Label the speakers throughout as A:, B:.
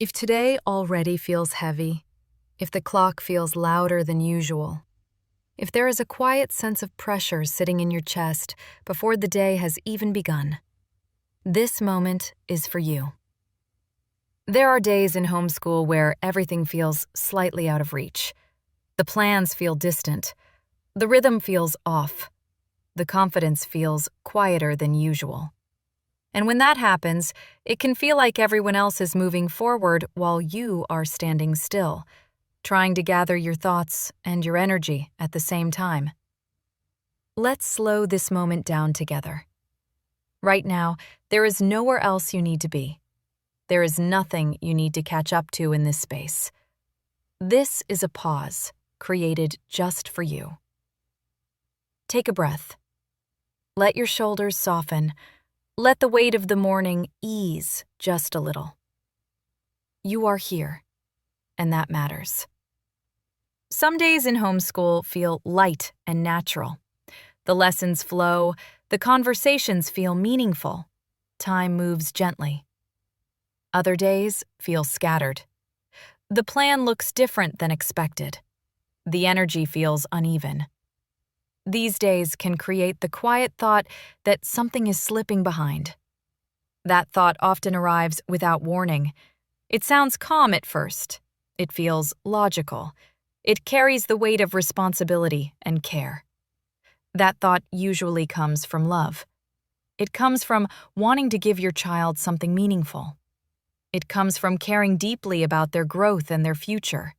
A: If today already feels heavy, if the clock feels louder than usual, if there is a quiet sense of pressure sitting in your chest before the day has even begun, this moment is for you. There are days in homeschool where everything feels slightly out of reach. The plans feel distant. The rhythm feels off. The confidence feels quieter than usual. And when that happens, it can feel like everyone else is moving forward while you are standing still, trying to gather your thoughts and your energy at the same time. Let's slow this moment down together. Right now, there is nowhere else you need to be. There is nothing you need to catch up to in this space. This is a pause created just for you. Take a breath. Let your shoulders soften. Let the weight of the morning ease just a little. You are here, and that matters. Some days in homeschool feel light and natural. The lessons flow, the conversations feel meaningful, time moves gently. Other days feel scattered. The plan looks different than expected. The energy feels uneven. These days can create the quiet thought that something is slipping behind. That thought often arrives without warning. It sounds calm at first. It feels logical. It carries the weight of responsibility and care. That thought usually comes from love. It comes from wanting to give your child something meaningful. It comes from caring deeply about their growth and their future.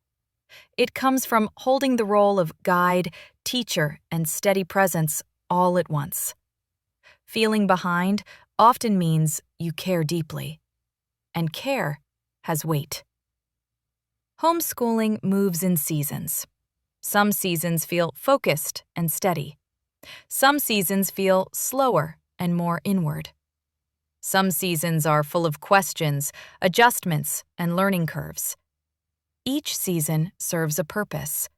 A: It comes from holding the role of guide, teacher, and steady presence all at once. Feeling behind often means you care deeply, and care has weight. Homeschooling moves in seasons. Some seasons feel focused and steady. Some seasons feel slower and more inward. Some seasons are full of questions, adjustments, and learning curves. Each season serves a purpose.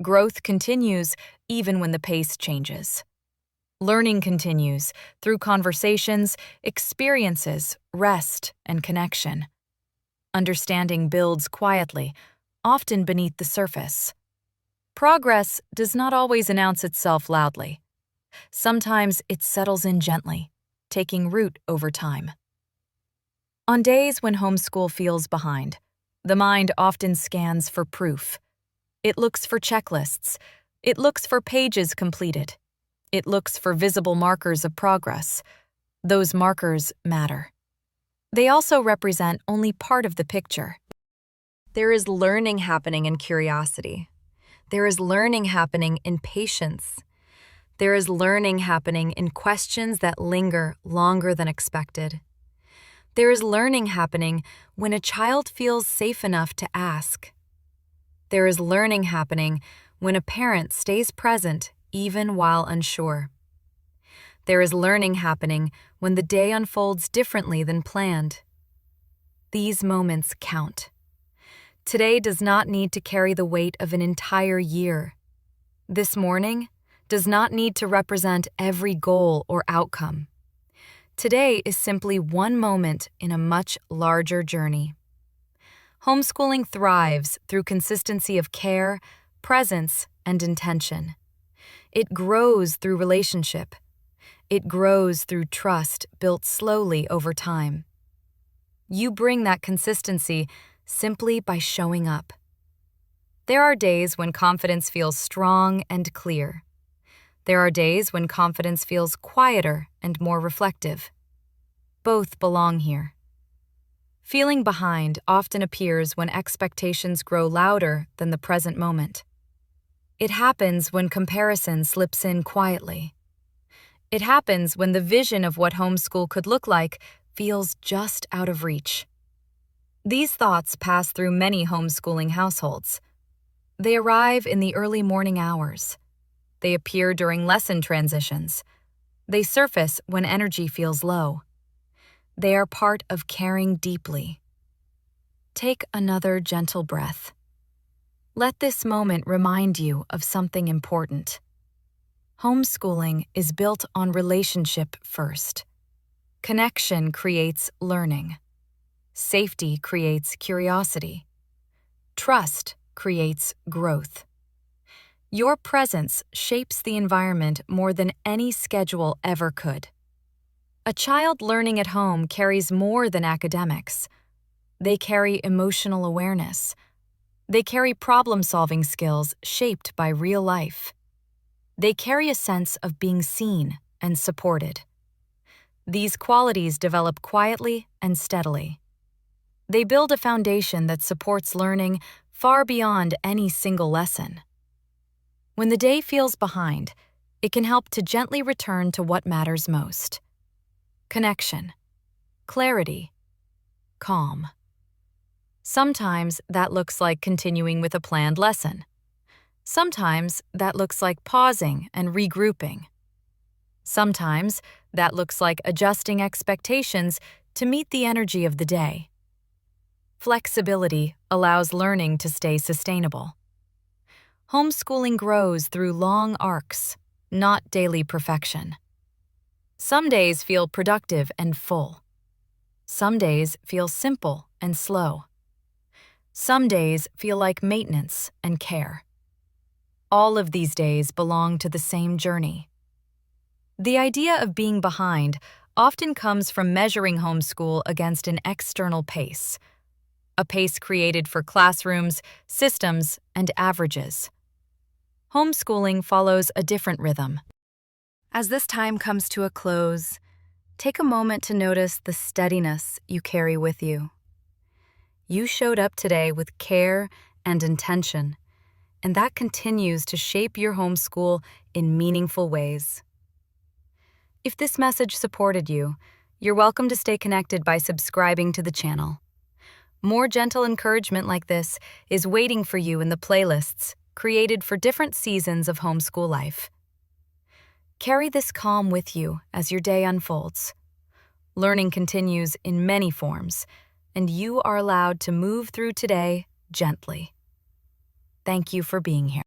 A: Growth continues even when the pace changes. Learning continues through conversations, experiences, rest, and connection. Understanding builds quietly, often beneath the surface. Progress does not always announce itself loudly. Sometimes it settles in gently, taking root over time. On days when homeschool feels behind, the mind often scans for proof. It looks for checklists. It looks for pages completed. It looks for visible markers of progress. Those markers matter. They also represent only part of the picture. There is learning happening in curiosity. There is learning happening in patience. There is learning happening in questions that linger longer than expected. There is learning happening when a child feels safe enough to ask. There is learning happening when a parent stays present even while unsure. There is learning happening when the day unfolds differently than planned. These moments count. Today does not need to carry the weight of an entire year. This morning does not need to represent every goal or outcome. Today is simply one moment in a much larger journey. Homeschooling thrives through consistency of care, presence, and intention. It grows through relationship. It grows through trust built slowly over time. You bring that consistency simply by showing up. There are days when confidence feels strong and clear. There are days when confidence feels quieter and more reflective. Both belong here. Feeling behind often appears when expectations grow louder than the present moment. It happens when comparison slips in quietly. It happens when the vision of what homeschool could look like feels just out of reach. These thoughts pass through many homeschooling households. They arrive in the early morning hours. They appear during lesson transitions. They surface when energy feels low. They are part of caring deeply. Take another gentle breath. Let this moment remind you of something important. Homeschooling is built on relationship first. Connection creates learning. Safety creates curiosity. Trust creates growth. Your presence shapes the environment more than any schedule ever could. A child learning at home carries more than academics. They carry emotional awareness. They carry problem-solving skills shaped by real life. They carry a sense of being seen and supported. These qualities develop quietly and steadily. They build a foundation that supports learning far beyond any single lesson. When the day feels behind, it can help to gently return to what matters most: connection, clarity, calm. Sometimes that looks like continuing with a planned lesson. Sometimes that looks like pausing and regrouping. Sometimes that looks like adjusting expectations to meet the energy of the day. Flexibility allows learning to stay sustainable. Homeschooling grows through long arcs, not daily perfection. Some days feel productive and full. Some days feel simple and slow. Some days feel like maintenance and care. All of these days belong to the same journey. The idea of being behind often comes from measuring homeschool against an external pace, a pace created for classrooms, systems, and averages. Homeschooling follows a different rhythm. As this time comes to a close, take a moment to notice the steadiness you carry with you. You showed up today with care and intention, and that continues to shape your homeschool in meaningful ways. If this message supported you, you're welcome to stay connected by subscribing to the channel. More gentle encouragement like this is waiting for you in the playlists created for different seasons of homeschool life. Carry this calm with you as your day unfolds. Learning continues in many forms, and you are allowed to move through today gently. Thank you for being here.